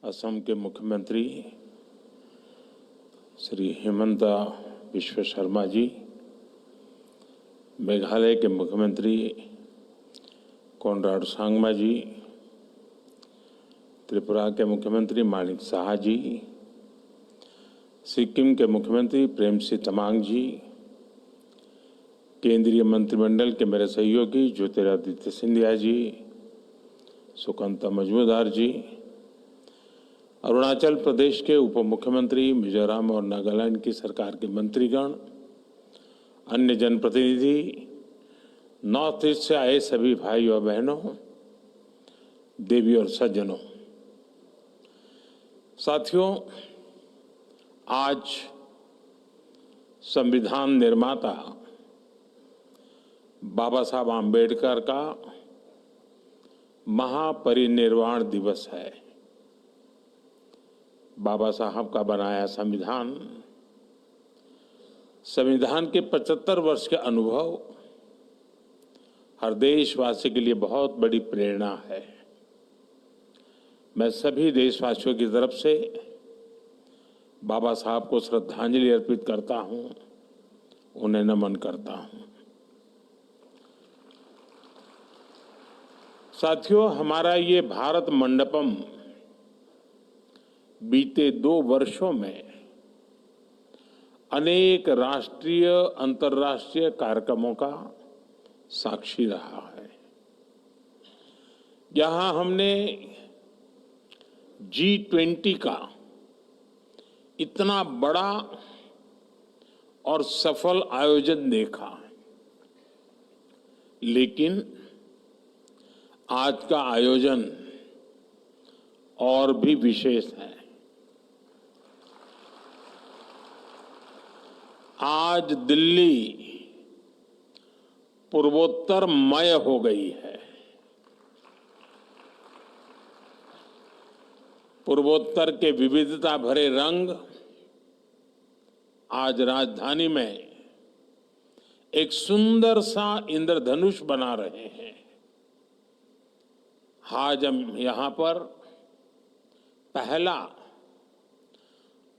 असम के मुख्यमंत्री श्री हिमंता बिश्व शर्मा जी, मेघालय के मुख्यमंत्री कोनराड सांगमा जी, त्रिपुरा के मुख्यमंत्री माणिक साहा जी, सिक्किम के मुख्यमंत्री प्रेमसिंह तमांग जी, केंद्रीय मंत्रिमंडल के मेरे सहयोगी ज्योतिरादित्य सिंधिया जी, सुकांता मजूमदार जी, अरुणाचल प्रदेश के उप मुख्यमंत्री, मिजोरम और नागालैंड की सरकार के मंत्रीगण, अन्य जनप्रतिनिधि, नॉर्थ ईस्ट से आए सभी भाई और बहनों, देवी और सज्जनों, साथियों, आज संविधान निर्माता बाबा साहब आम्बेडकर का महापरिनिर्वाण दिवस है। बाबा साहब का बनाया संविधान के 75 वर्ष के अनुभव हर देशवासी के लिए बहुत बड़ी प्रेरणा है। मैं सभी देशवासियों की तरफ से बाबा साहब को श्रद्धांजलि अर्पित करता हूं, उन्हें नमन करता हूं। साथियों, हमारा ये भारत मंडपम बीते 2 वर्षों में अनेक राष्ट्रीय अंतर्राष्ट्रीय कार्यक्रमों का साक्षी रहा है। यहां हमने G20 का इतना बड़ा और सफल आयोजन देखा, लेकिन आज का आयोजन और भी विशेष है। आज दिल्ली पूर्वोत्तरमय हो गई है। पूर्वोत्तर के विविधता भरे रंग आज राजधानी में एक सुंदर सा इंद्रधनुष बना रहे हैं। आज हम यहां पर पहला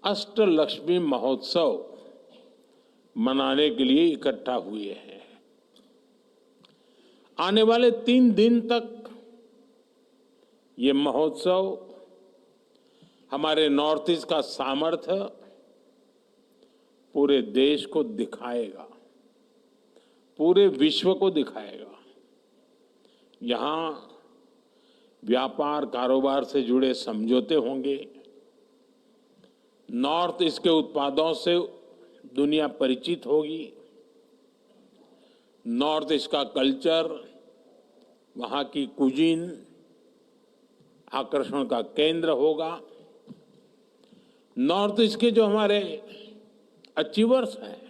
अष्टलक्ष्मी महोत्सव मनाने के लिए इकट्ठा हुए हैं। आने वाले 3 दिन तक ये महोत्सव हमारे नॉर्थ ईस्ट का सामर्थ्य पूरे देश को दिखाएगा, पूरे विश्व को दिखाएगा। यहां व्यापार कारोबार से जुड़े समझौते होंगे, नॉर्थ ईस्ट के उत्पादों से दुनिया परिचित होगी, नॉर्थ ईस्ट का कल्चर, वहां की कुजीन आकर्षण का केंद्र होगा। नॉर्थ ईस्ट के जो हमारे अचीवर्स हैं,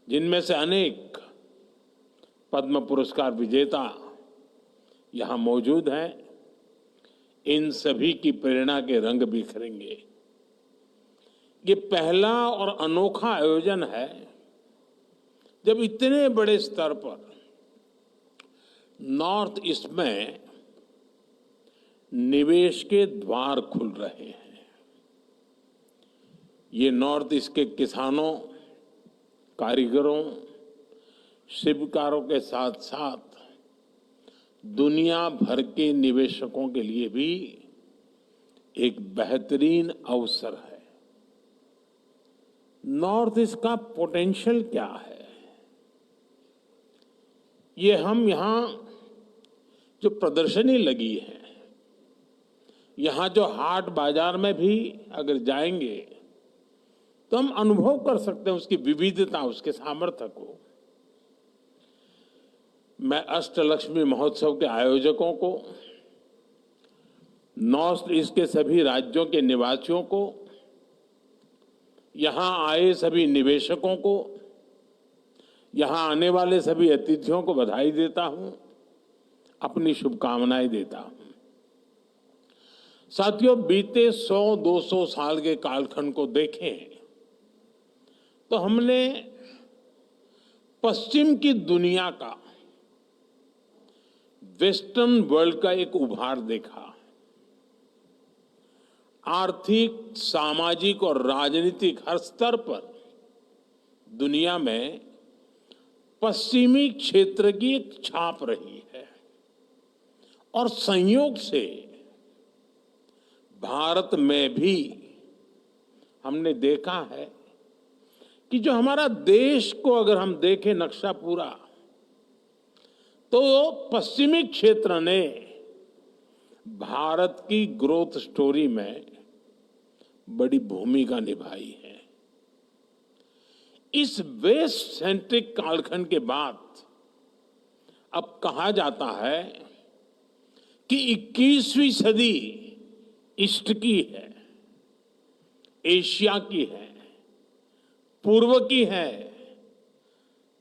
जिनमें से अनेक पद्म पुरस्कार विजेता यहां मौजूद हैं, इन सभी की प्रेरणा के रंग बिखरेंगे। ये पहला और अनोखा आयोजन है जब इतने बड़े स्तर पर नॉर्थ ईस्ट में निवेश के द्वार खुल रहे हैं। ये नॉर्थ ईस्ट के किसानों, कारीगरों, शिल्पकारों के साथ साथ दुनिया भर के निवेशकों के लिए भी एक बेहतरीन अवसर है। नॉर्थ ईस्ट का पोटेंशियल क्या है, ये हम यहां जो प्रदर्शनी लगी है, यहां जो हाट बाजार में भी अगर जाएंगे तो हम अनुभव कर सकते हैं उसकी विविधता, उसके सामर्थ्य को। मैं अष्टलक्ष्मी महोत्सव के आयोजकों को, नॉर्थ ईस्ट के सभी राज्यों के निवासियों को, यहां आए सभी निवेशकों को, यहां आने वाले सभी अतिथियों को बधाई देता हूं, अपनी शुभकामनाएं देता हूं। साथियों, बीते 100-200 साल के कालखंड को देखें तो हमने पश्चिम की दुनिया का, वेस्टर्न वर्ल्ड का एक उभार देखा। आर्थिक, सामाजिक और राजनीतिक हर स्तर पर दुनिया में पश्चिमी क्षेत्र की एक छाप रही है और संयोग से भारत में भी हमने देखा है कि जो हमारा देश को अगर हम देखें नक्शा पूरा, तो पश्चिमी क्षेत्र ने भारत की ग्रोथ स्टोरी में बड़ी भूमिका निभाई है। इस वेस्ट सेंट्रिक कालखंड के बाद अब कहा जाता है कि 21वीं सदी ईस्ट की है, एशिया की है, पूर्व की है,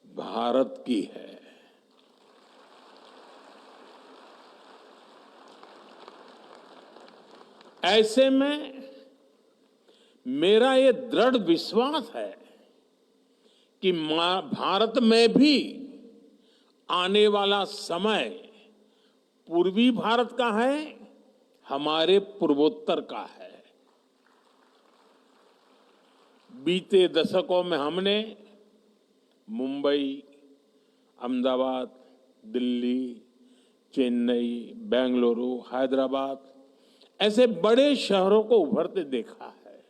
भारत की है। ऐसे में मेरा ये दृढ़ विश्वास है कि भारत में भी आने वाला समय पूर्वी भारत का है, हमारे पूर्वोत्तर का है। बीते दशकों में हमने मुंबई, अहमदाबाद, दिल्ली, चेन्नई, बेंगलुरु, हैदराबाद ऐसे बड़े शहरों को उभरते देखा है।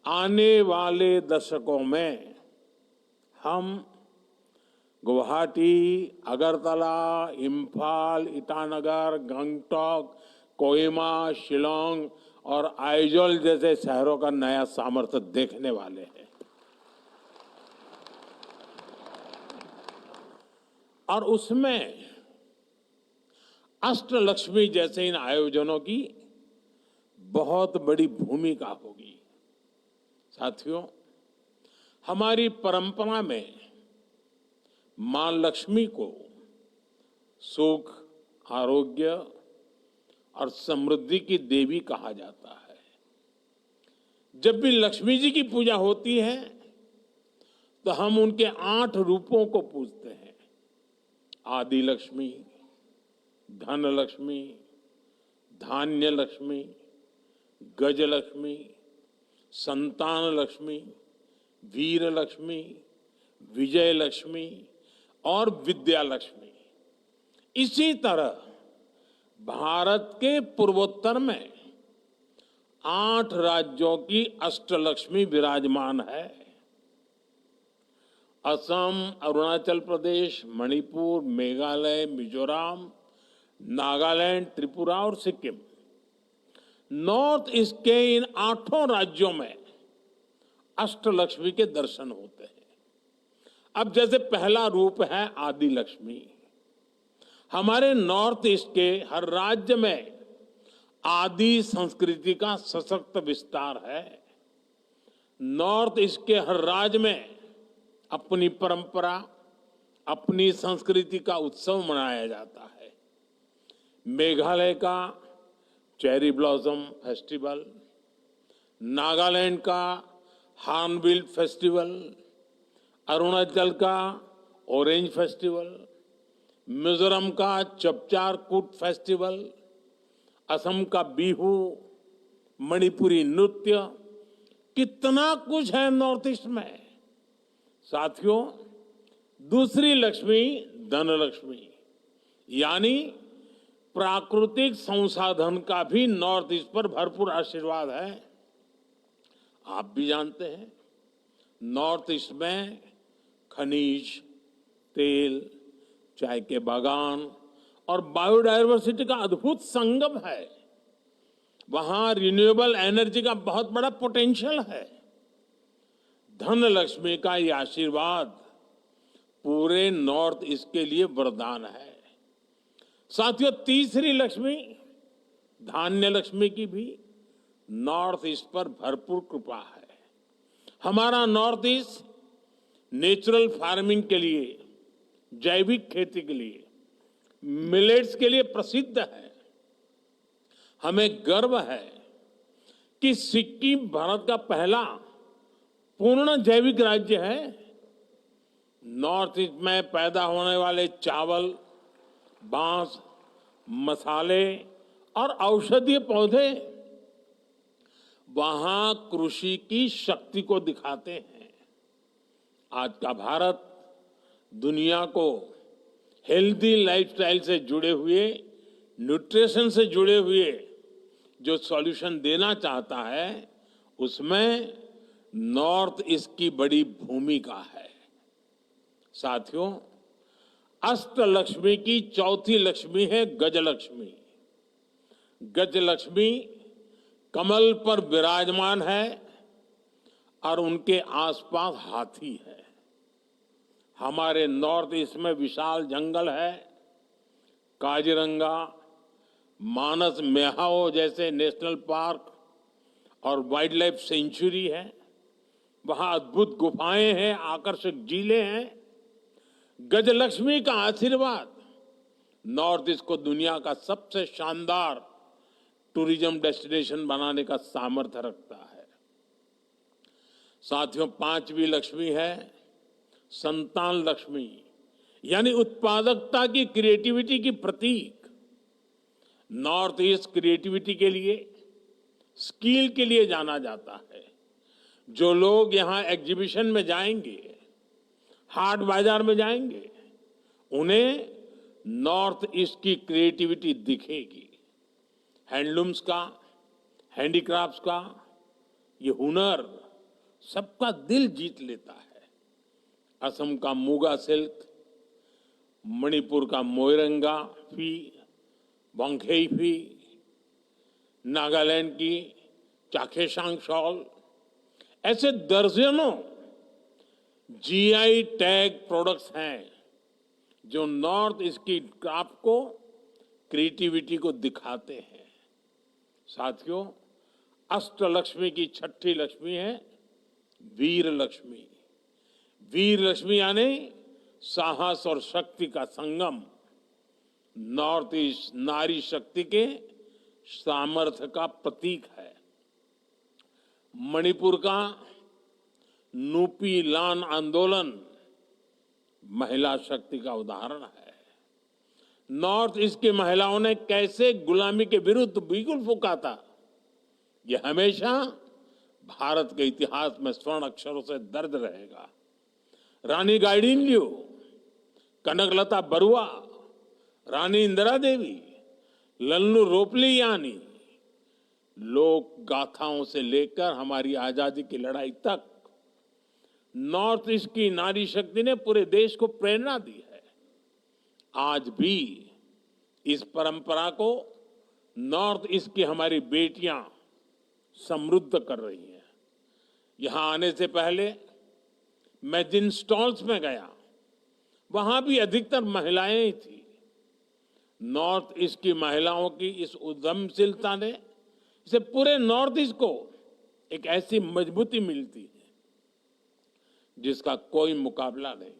आने वाले दशकों में हम गुवाहाटी, अगरतला, इम्फाल, ईटानगर, गंगटोक, कोहिमा, शिलोंग और आइजोल जैसे शहरों का नया सामर्थ्य देखने वाले हैं। और उसमें अष्टलक्ष्मी जैसे इन आयोजनों की बहुत बड़ी भूमिका होगी। साथियों, हमारी परंपरा में मां लक्ष्मी को सुख, आरोग्य और समृद्धि की देवी कहा जाता है। जब भी लक्ष्मी जी की पूजा होती है तो हम उनके 8 रूपों को पूजते हैं। आदि लक्ष्मी, धन लक्ष्मी, धान्य लक्ष्मी, गज लक्ष्मी, संतान लक्ष्मी, वीर लक्ष्मी, विजय लक्ष्मी और विद्या लक्ष्मी। इसी तरह भारत के पूर्वोत्तर में 8 राज्यों की अष्टलक्ष्मी विराजमान है। असम, अरुणाचल प्रदेश, मणिपुर, मेघालय, मिजोरम, नागालैंड, त्रिपुरा और सिक्किम। नॉर्थ ईस्ट के इन 8 राज्यों में अष्टलक्ष्मी के दर्शन होते हैं। अब जैसे पहला रूप है आदि लक्ष्मी। हमारे नॉर्थ ईस्ट के हर राज्य में आदि संस्कृति का सशक्त विस्तार है। नॉर्थ ईस्ट के हर राज्य में अपनी परंपरा, अपनी संस्कृति का उत्सव मनाया जाता है। मेघालय का चेरी ब्लॉसम फेस्टिवल, नागालैंड का हार्नबिल फेस्टिवल, अरुणाचल का ऑरेंज फेस्टिवल, मिजोरम का चपचार कूट फेस्टिवल, असम का बिहू, मणिपुरी नृत्य, कितना कुछ है नॉर्थ ईस्ट में। साथियों, दूसरी लक्ष्मी धन लक्ष्मी, यानी प्राकृतिक संसाधन का भी नॉर्थ ईस्ट पर भरपूर आशीर्वाद है। आप भी जानते हैं, नॉर्थ ईस्ट में खनिज, तेल, चाय के बागान और बायोडायवर्सिटी का अद्भुत संगम है। वहां रिन्यूएबल एनर्जी का बहुत बड़ा पोटेंशियल है। धन लक्ष्मी का ये आशीर्वाद पूरे नॉर्थ ईस्ट के लिए वरदान है। साथियों, तीसरी लक्ष्मी धान्य लक्ष्मी की भी नॉर्थ ईस्ट पर भरपूर कृपा है। हमारा नॉर्थ ईस्ट नेचुरल फार्मिंग के लिए, जैविक खेती के लिए, मिलेट्स के लिए प्रसिद्ध है। हमें गर्व है कि सिक्किम भारत का पहला पूर्ण जैविक राज्य है। नॉर्थ ईस्ट में पैदा होने वाले चावल, बांस, मसाले और औषधीय पौधे वहां कृषि की शक्ति को दिखाते हैं। आज का भारत दुनिया को हेल्दी लाइफस्टाइल से जुड़े हुए, न्यूट्रिशन से जुड़े हुए जो सॉल्यूशन देना चाहता है, उसमें नॉर्थ ईस्ट की बड़ी भूमिका है। साथियों, अष्टलक्ष्मी की चौथी लक्ष्मी है गजलक्ष्मी। गजलक्ष्मी कमल पर विराजमान है और उनके आसपास हाथी है। हमारे नॉर्थ ईस्ट में विशाल जंगल है। काजीरंगा, मानस मेहाओ जैसे नेशनल पार्क और वाइल्ड लाइफ सेंचुरी है। वहां अद्भुत गुफाएं हैं, आकर्षक झीलें हैं। गजलक्ष्मी का आशीर्वाद नॉर्थ ईस्ट को दुनिया का सबसे शानदार टूरिज्म डेस्टिनेशन बनाने का सामर्थ्य रखता है। साथियों, पांचवी लक्ष्मी है संतान लक्ष्मी, यानी उत्पादकता की, क्रिएटिविटी की प्रतीक। नॉर्थ ईस्ट क्रिएटिविटी के लिए, स्किल के लिए जाना जाता है। जो लोग यहां एग्जीबिशन में जाएंगे, हाट बाजार में जाएंगे, उन्हें नॉर्थ ईस्ट की क्रिएटिविटी दिखेगी। हैंडलूम्स का, हैंडीक्राफ्ट्स का ये हुनर सबका दिल जीत लेता है। असम का मुगा सिल्क, मणिपुर का मोइरंगा फी, वांगखेई फी, नागालैंड की चाखेसांग शॉल, ऐसे दर्जनों जीआई टैग प्रोडक्ट्स हैं जो नॉर्थ ईस्ट की क्राफ्ट को, क्रिएटिविटी को दिखाते हैं। साथियों, अष्टलक्ष्मी की छठी लक्ष्मी है वीर लक्ष्मी। वीर लक्ष्मी यानी साहस और शक्ति का संगम। नॉर्थ ईस्ट नारी शक्ति के सामर्थ्य का प्रतीक है। मणिपुर का नुपी लान आंदोलन महिला शक्ति का उदाहरण है। नॉर्थ ईस्ट की महिलाओं ने कैसे गुलामी के विरुद्ध बिगुल फूंका था, यह हमेशा भारत के इतिहास में स्वर्ण अक्षरों से दर्ज रहेगा। रानी गाइडिनल्यू, कनकलता बरुआ, रानी इंदिरा देवी, लल्लू रोपलियानी, लोक गाथाओं से लेकर हमारी आजादी की लड़ाई तक नॉर्थ ईस्ट की नारी शक्ति ने पूरे देश को प्रेरणा दी है। आज भी इस परंपरा को नॉर्थ ईस्ट की हमारी बेटियां समृद्ध कर रही हैं। यहां आने से पहले मैं जिन स्टॉल्स में गया, वहां भी अधिकतर महिलाएं ही थी। नॉर्थ ईस्ट की महिलाओं की इस उद्यमशीलता ने इसे पूरे नॉर्थ ईस्ट को एक ऐसी मजबूती मिलती है जिसका कोई मुकाबला नहीं।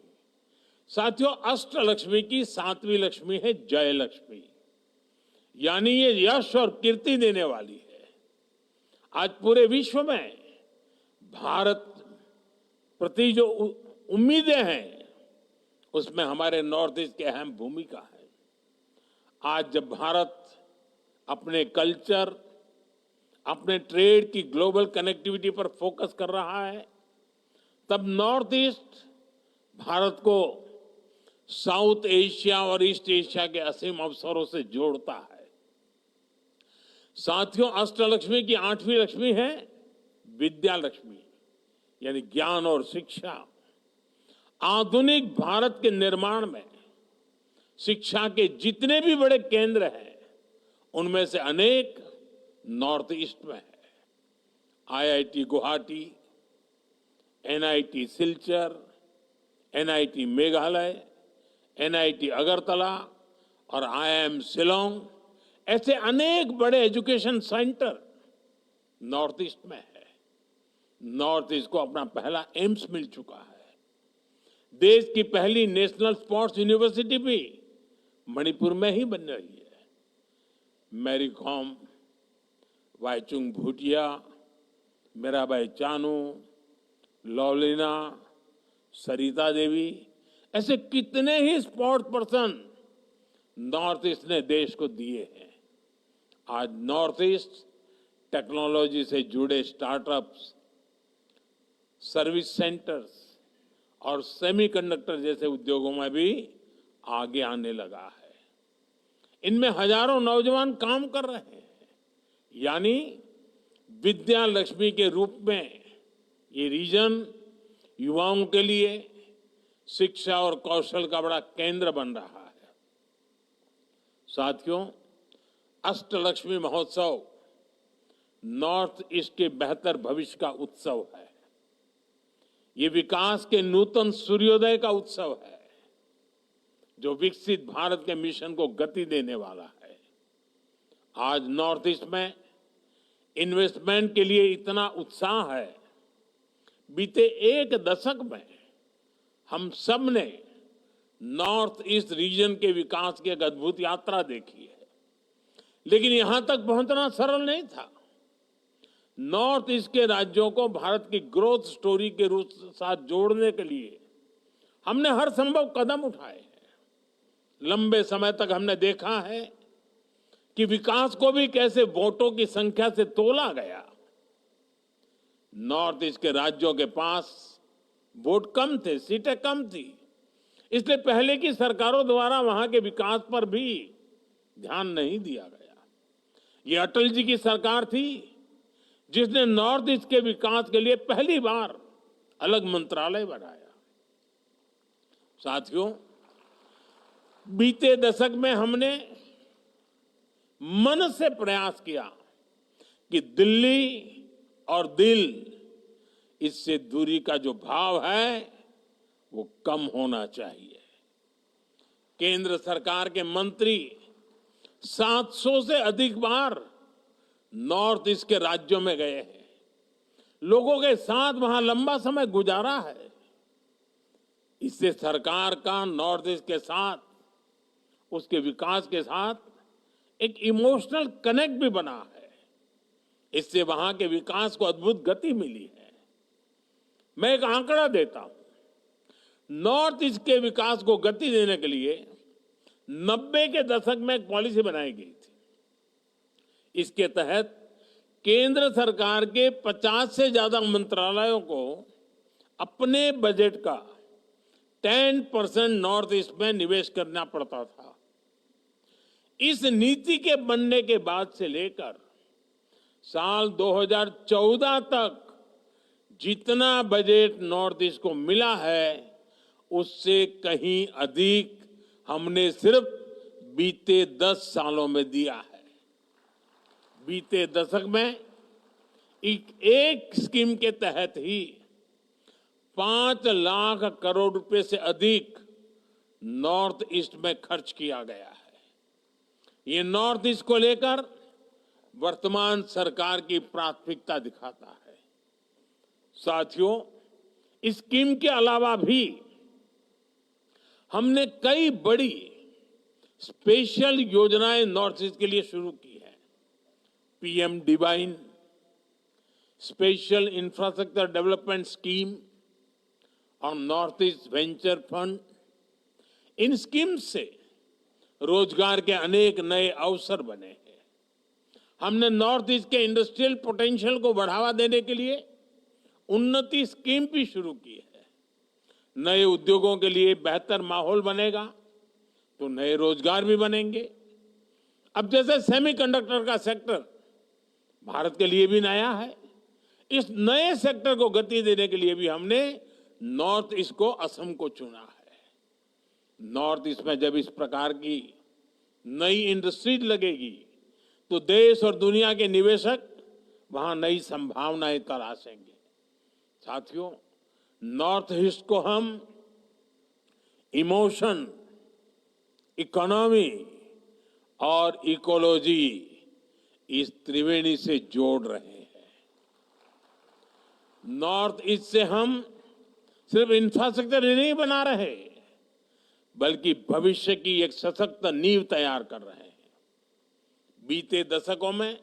साथियों, अष्टलक्ष्मी की सातवीं लक्ष्मी है जय लक्ष्मी, यानी ये यश और कीर्ति देने वाली है। आज पूरे विश्व में भारत प्रति जो उम्मीदें हैं, उसमें हमारे नॉर्थ ईस्ट की अहम भूमिका है। आज जब भारत अपने कल्चर, अपने ट्रेड की ग्लोबल कनेक्टिविटी पर फोकस कर रहा है, तब नॉर्थ ईस्ट भारत को साउथ एशिया और ईस्ट एशिया के असीम अवसरों से जोड़ता है। साथियों, अष्टलक्ष्मी की आठवीं लक्ष्मी है विद्या लक्ष्मी, यानी ज्ञान और शिक्षा। आधुनिक भारत के निर्माण में शिक्षा के जितने भी बड़े केंद्र हैं, उनमें से अनेक नॉर्थ ईस्ट में है। IIT Guwahati, NIT Silchar, NIT Meghalaya, NIT Agartala और आईआईएम शिलोंग, ऐसे अनेक बड़े एजुकेशन सेंटर नॉर्थ ईस्ट में है। नॉर्थ ईस्ट को अपना पहला एम्स मिल चुका है। देश की पहली नेशनल स्पोर्ट्स यूनिवर्सिटी भी मणिपुर में ही बन रही है। मैरी कॉम, वाईचुंग भूटिया, मीराबाई चानू, लवलीना, सरिता देवी, ऐसे कितने ही स्पोर्ट्स पर्सन नॉर्थ ईस्ट ने देश को दिए हैं। आज नॉर्थ ईस्ट टेक्नोलॉजी से जुड़े स्टार्टअप्स, सर्विस सेंटर्स और सेमीकंडक्टर जैसे उद्योगों में भी आगे आने लगा है। इनमें हजारों नौजवान काम कर रहे हैं। यानी विद्या लक्ष्मी के रूप में ये रीजन युवाओं के लिए शिक्षा और कौशल का बड़ा केंद्र बन रहा है। साथियों, अष्टलक्ष्मी महोत्सव नॉर्थ ईस्ट के बेहतर भविष्य का उत्सव है। ये विकास के नूतन सूर्योदय का उत्सव है, जो विकसित भारत के मिशन को गति देने वाला है। आज नॉर्थ ईस्ट में इन्वेस्टमेंट के लिए इतना उत्साह है। बीते एक दशक में हम सब ने नॉर्थ ईस्ट रीजन के विकास की एक अद्भुत यात्रा देखी है, लेकिन यहां तक पहुंचना सरल नहीं था। नॉर्थ ईस्ट के राज्यों को भारत की ग्रोथ स्टोरी के रूप साथ जोड़ने के लिए हमने हर संभव कदम उठाए हैं। लंबे समय तक हमने देखा है कि विकास को भी कैसे वोटों की संख्या से तोला गया। नॉर्थ ईस्ट के राज्यों के पास वोट कम थे, सीटें कम थी, इसलिए पहले की सरकारों द्वारा वहां के विकास पर भी ध्यान नहीं दिया गया। ये अटल जी की सरकार थी जिसने नॉर्थ ईस्ट के विकास के लिए पहली बार अलग मंत्रालय बनाया। साथियों, बीते दशक में हमने मन से प्रयास किया कि दिल्ली और दिल, इससे दूरी का जो भाव है वो कम होना चाहिए। केंद्र सरकार के मंत्री 700 से अधिक बार नॉर्थ ईस्ट के राज्यों में गए हैं, लोगों के साथ वहां लंबा समय गुजारा है। इससे सरकार का नॉर्थ ईस्ट के साथ, उसके विकास के साथ एक इमोशनल कनेक्ट भी बना है। इससे वहां के विकास को अद्भुत गति मिली है। मैं एक आंकड़ा देता हूं। नॉर्थ ईस्ट के विकास को गति देने के लिए 90 के दशक में एक पॉलिसी बनाई गई थी। इसके तहत केंद्र सरकार के 50 से ज्यादा मंत्रालयों को अपने बजट का 10% नॉर्थ ईस्ट में निवेश करना पड़ता था। इस नीति के बनने के बाद से लेकर साल 2014 तक जितना बजट नॉर्थ ईस्ट को मिला है, उससे कहीं अधिक हमने सिर्फ बीते 10 सालों में दिया है। बीते दशक में एक स्कीम के तहत ही 5 लाख करोड़ रुपए से अधिक नॉर्थ ईस्ट में खर्च किया गया है। ये नॉर्थ ईस्ट को लेकर वर्तमान सरकार की प्राथमिकता दिखाता है। साथियों, इस स्कीम के अलावा भी हमने कई बड़ी स्पेशल योजनाएं नॉर्थ ईस्ट के लिए शुरू की है। PM divine, special infrastructure development scheme और नॉर्थ ईस्ट वेंचर फंड। इन स्कीम से रोजगार के अनेक नए अवसर बने हैं। हमने नॉर्थ ईस्ट के इंडस्ट्रियल पोटेंशियल को बढ़ावा देने के लिए उन्नति स्कीम भी शुरू की है। नए उद्योगों के लिए बेहतर माहौल बनेगा तो नए रोजगार भी बनेंगे। अब जैसे सेमीकंडक्टर का सेक्टर भारत के लिए भी नया है, इस नए सेक्टर को गति देने के लिए भी हमने नॉर्थ ईस्ट को, असम को चुना है। नॉर्थ ईस्ट में जब इस प्रकार की नई इंडस्ट्री लगेगी तो देश और दुनिया के निवेशक वहां नई संभावनाएं तलाशेंगे। साथियों, नॉर्थ ईस्ट को हम इमोशन, इकोनॉमी और इकोलॉजी, इस त्रिवेणी से जोड़ रहे हैं। नॉर्थ ईस्ट से हम सिर्फ इंफ्रास्ट्रक्चर नहीं बना रहे, बल्कि भविष्य की एक सशक्त नींव तैयार कर रहे हैं। बीते दशकों में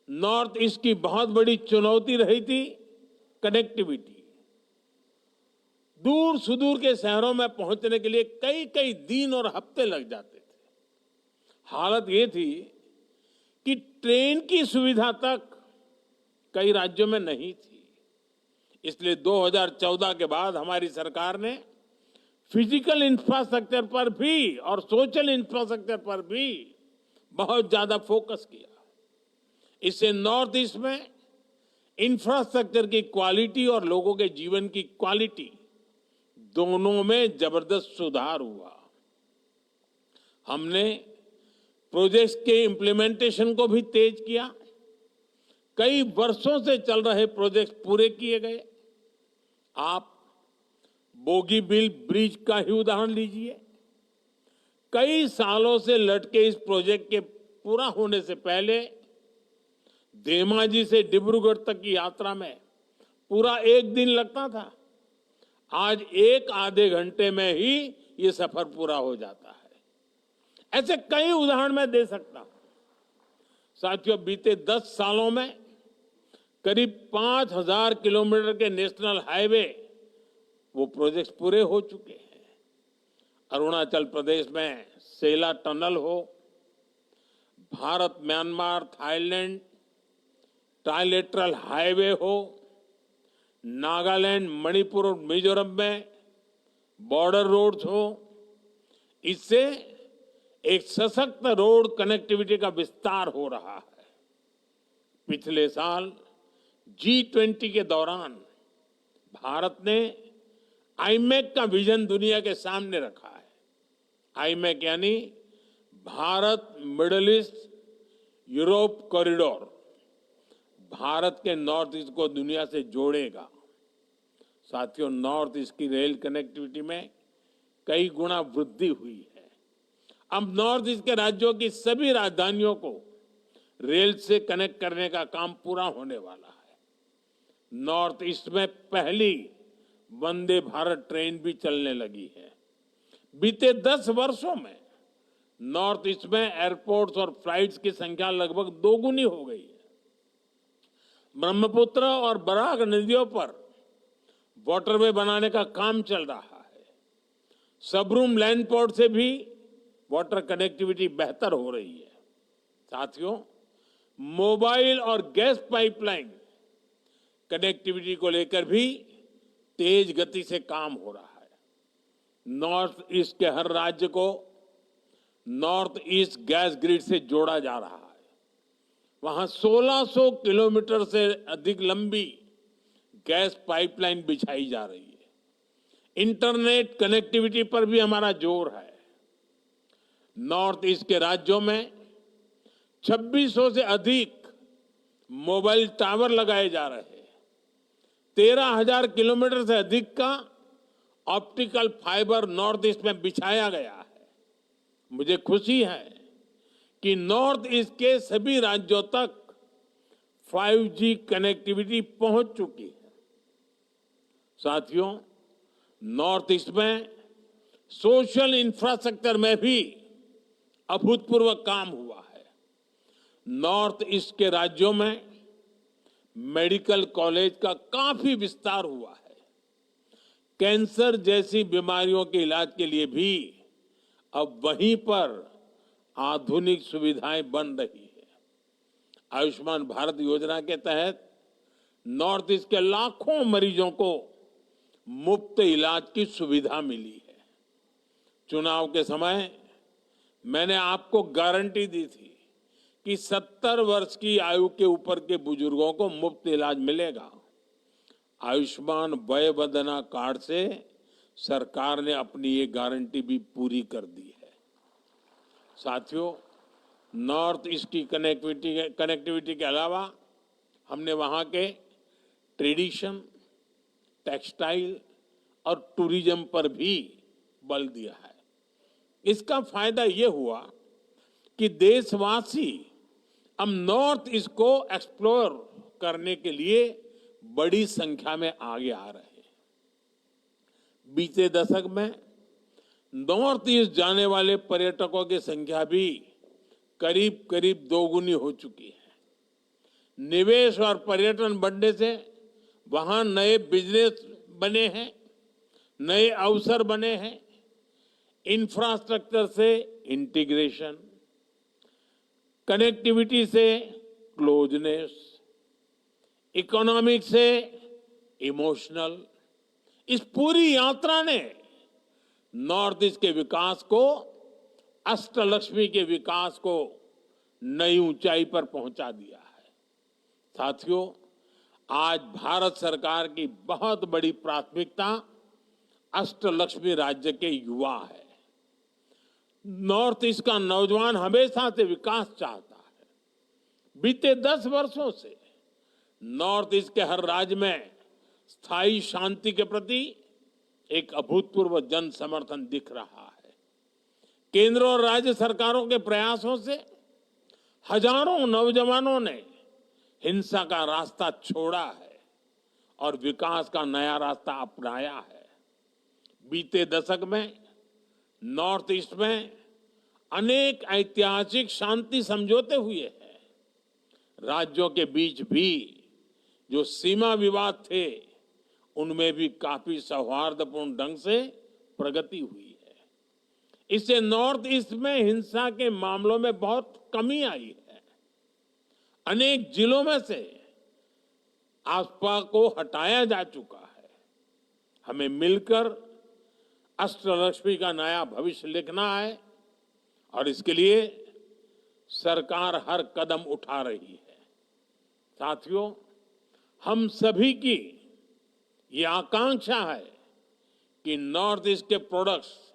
नॉर्थ ईस्ट की बहुत बड़ी चुनौती रही थी कनेक्टिविटी। दूर सुदूर के शहरों में पहुंचने के लिए कई कई दिन और हफ्ते लग जाते थे। हालत ये थी कि ट्रेन की सुविधा तक कई राज्यों में नहीं थी। इसलिए 2014 के बाद हमारी सरकार ने फिजिकल इंफ्रास्ट्रक्चर पर भी और सोशल इंफ्रास्ट्रक्चर पर भी बहुत ज्यादा फोकस किया। इससे नॉर्थ ईस्ट में इंफ्रास्ट्रक्चर की क्वालिटी और लोगों के जीवन की क्वालिटी दोनों में जबरदस्त सुधार हुआ। हमने प्रोजेक्ट्स के इम्प्लीमेंटेशन को भी तेज किया। कई वर्षों से चल रहे प्रोजेक्ट्स पूरे किए गए। आप बोगीबील ब्रिज का ही उदाहरण लीजिए। कई सालों से लटके इस प्रोजेक्ट के पूरा होने से पहले धेमाजी से डिब्रूगढ़ तक की यात्रा में पूरा एक दिन लगता था। आज एक आधे घंटे में ही ये सफर पूरा हो जाता है। ऐसे कई उदाहरण मैं दे सकता हूं। साथियों, बीते 10 सालों में करीब 5,000 किलोमीटर के नेशनल हाईवे वो प्रोजेक्ट्स पूरे हो चुके हैं। अरुणाचल प्रदेश में सेला टनल हो, Bharat Myanmar Thailand trilateral highway हो, नागालैंड मणिपुर और मिजोरम में बॉर्डर रोड्स हो, इससे एक सशक्त रोड कनेक्टिविटी का विस्तार हो रहा है। पिछले साल G20 के दौरान भारत ने आईमैक का विजन दुनिया के सामने रखा है। आईमैक यानी Bharat middle east Europe corridor Bharat के नॉर्थ ईस्ट को दुनिया से जोड़ेगा। साथियों, नॉर्थ ईस्ट की रेल कनेक्टिविटी में कई गुना वृद्धि हुई है। अब नॉर्थ ईस्ट के राज्यों की सभी राजधानियों को रेल से कनेक्ट करने का काम पूरा होने वाला है। नॉर्थ ईस्ट में पहली वंदे भारत ट्रेन भी चलने लगी है। बीते 10 वर्षों में नॉर्थ ईस्ट में एयरपोर्ट्स और फ्लाइट्स की संख्या लगभग दोगुनी हो गई है। ब्रह्मपुत्र और बराक नदियों पर वाटरवे बनाने का काम चल रहा है। सबरूम लैंड पोर्ट से भी वाटर कनेक्टिविटी बेहतर हो रही है। साथियों, मोबाइल और गैस पाइपलाइन कनेक्टिविटी को लेकर भी तेज गति से काम हो रहा है। नॉर्थ ईस्ट के हर राज्य को नॉर्थ ईस्ट गैस ग्रिड से जोड़ा जा रहा है। वहां 1600 किलोमीटर से अधिक लंबी गैस पाइपलाइन बिछाई जा रही है। इंटरनेट कनेक्टिविटी पर भी हमारा जोर है। नॉर्थ ईस्ट के राज्यों में 2600 से अधिक मोबाइल टावर लगाए जा रहे हैं। 13,000 किलोमीटर से अधिक का ऑप्टिकल फाइबर नॉर्थ ईस्ट में बिछाया गया है। मुझे खुशी है कि नॉर्थ ईस्ट के सभी राज्यों तक 5G कनेक्टिविटी पहुंच चुकी है। साथियों, नॉर्थ ईस्ट में सोशल इंफ्रास्ट्रक्चर में भी अभूतपूर्व काम हुआ है। नॉर्थ ईस्ट के राज्यों में मेडिकल कॉलेज का काफी विस्तार हुआ है। कैंसर जैसी बीमारियों के इलाज के लिए भी अब वहीं पर आधुनिक सुविधाएं बन रही है। आयुष्मान भारत योजना के तहत नॉर्थ ईस्ट के लाखों मरीजों को मुफ्त इलाज की सुविधा मिली है। चुनाव के समय मैंने आपको गारंटी दी थी कि 70 वर्ष की आयु के ऊपर के बुजुर्गों को मुफ्त इलाज मिलेगा। आयुष्मान वय वंदना कार्ड से सरकार ने अपनी ये गारंटी भी पूरी कर दी है। साथियों, नॉर्थ ईस्ट की कनेक्टिविटी के अलावा हमने वहां के ट्रेडिशन, टेक्सटाइल और टूरिज्म पर भी बल दिया है। इसका फायदा ये हुआ कि देशवासी अब नॉर्थ ईस्ट को एक्सप्लोर करने के लिए बड़ी संख्या में आगे आ रहे हैं। बीते दशक में नॉर्थ ईस्ट जाने वाले पर्यटकों की संख्या भी करीब करीब दोगुनी हो चुकी है। निवेश और पर्यटन बढ़ने से वहां नए बिजनेस बने हैं, नए अवसर बने हैं। इंफ्रास्ट्रक्चर से इंटीग्रेशन, कनेक्टिविटी से क्लोजनेस, इकोनॉमिक से इमोशनल, इस पूरी यात्रा ने नॉर्थ ईस्ट के विकास को, अष्टलक्ष्मी के विकास को नई ऊंचाई पर पहुंचा दिया है। साथियों, आज भारत सरकार की बहुत बड़ी प्राथमिकता अष्टलक्ष्मी राज्य के युवा है। नॉर्थ ईस्ट का नौजवान हमेशा से विकास चाहता है। बीते 10 वर्षों से नॉर्थ ईस्ट के हर राज्य में स्थायी शांति के प्रति एक अभूतपूर्व जन समर्थन दिख रहा है। केंद्र और राज्य सरकारों के प्रयासों से हजारों नौजवानों ने हिंसा का रास्ता छोड़ा है और विकास का नया रास्ता अपनाया है। बीते दशक में नॉर्थ ईस्ट में अनेक ऐतिहासिक शांति समझौते हुए हैं। राज्यों के बीच भी जो सीमा विवाद थे, उनमें भी काफी सौहार्दपूर्ण ढंग से प्रगति हुई है। इससे नॉर्थ ईस्ट में हिंसा के मामलों में बहुत कमी आई है। अनेक जिलों में से आफवाह को हटाया जा चुका है। हमें मिलकर अष्टलक्ष्मी का नया भविष्य लिखना है और इसके लिए सरकार हर कदम उठा रही है। साथियों, हम सभी की ये आकांक्षा है कि नॉर्थ ईस्ट के प्रोडक्ट्स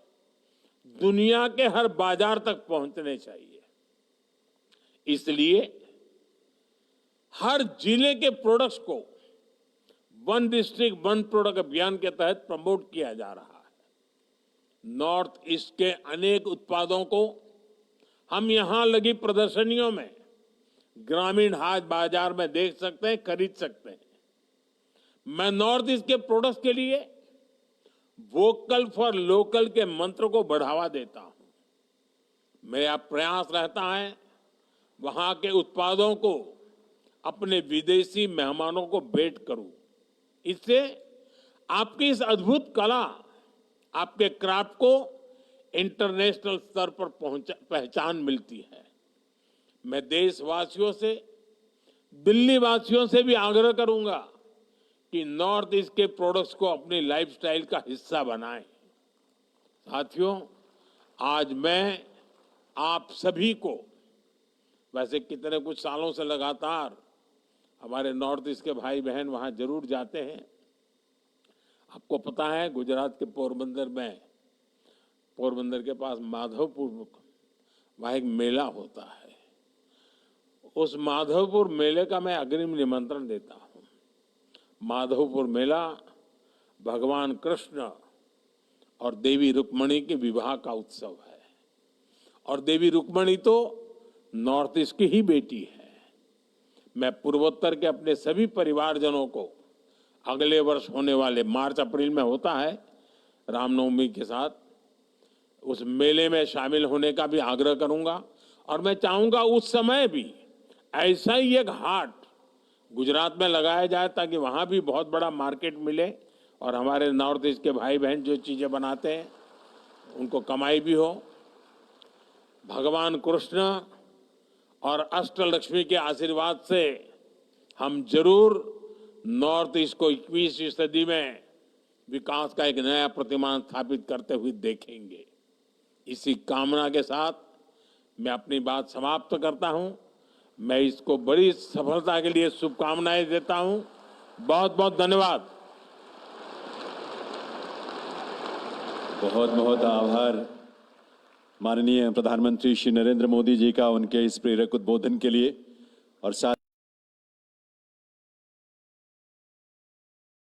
दुनिया के हर बाजार तक पहुंचने चाहिए। इसलिए हर जिले के प्रोडक्ट्स को वन डिस्ट्रिक्ट वन प्रोडक्ट अभियान के तहत प्रमोट किया जा रहा है। नॉर्थ ईस्ट के अनेक उत्पादों को हम यहां लगी प्रदर्शनियों में, ग्रामीण हाट बाजार में देख सकते हैं, खरीद सकते हैं। मैं नॉर्थ ईस्ट के प्रोडक्ट्स के लिए वोकल फॉर लोकल के मंत्र को बढ़ावा देता हूं। मेरा प्रयास रहता है वहां के उत्पादों को अपने विदेशी मेहमानों को भेंट करूं। इससे आपकी इस अद्भुत कला, आपके क्राफ्ट को इंटरनेशनल स्तर पर पहचान मिलती है। मैं देशवासियों से, दिल्ली वासियों से भी आग्रह करूंगा कि नॉर्थ ईस्ट के प्रोडक्ट्स को अपनी लाइफस्टाइल का हिस्सा बनाएं। साथियों, आज मैं आप सभी को, वैसे कितने कुछ सालों से लगातार हमारे नॉर्थ ईस्ट के भाई बहन वहां जरूर जाते हैं। आपको पता है, गुजरात के पोरबंदर में, पोरबंदर के पास माधवपुर, वहां एक मेला होता है। उस माधवपुर मेले का मैं अग्रिम निमंत्रण देता हूं। माधवपुर मेला भगवान कृष्ण और देवी रुक्मणी के विवाह का उत्सव है। और देवी रुक्मणी तो नॉर्थ ईस्ट की ही बेटी है। मैं पूर्वोत्तर के अपने सभी परिवारजनों को अगले वर्ष होने वाले मार्च अप्रैल में होता है रामनवमी के साथ, उस मेले में शामिल होने का भी आग्रह करूंगा। और मैं चाहूंगा उस समय भी ऐसा ही एक हाट गुजरात में लगाया जाए ताकि वहां भी बहुत बड़ा मार्केट मिले और हमारे नॉर्थ ईस्ट के भाई बहन जो चीजें बनाते हैं उनको कमाई भी हो। भगवान कृष्ण और अष्टलक्ष्मी के आशीर्वाद से हम जरूर नॉर्थ ईस्ट को 21वीं सदी में विकास का एक नया प्रतिमान स्थापित करते हुए देखेंगे। इसी कामना के साथ मैं अपनी बात समाप्त करता हूं। मैं इसको बड़ी सफलता के लिए शुभकामनाएं देता हूं। बहुत बहुत धन्यवाद। बहुत बहुत आभार माननीय प्रधानमंत्री श्री नरेंद्र मोदी जी का उनके इस प्रेरक उद्बोधन के लिए। और साथ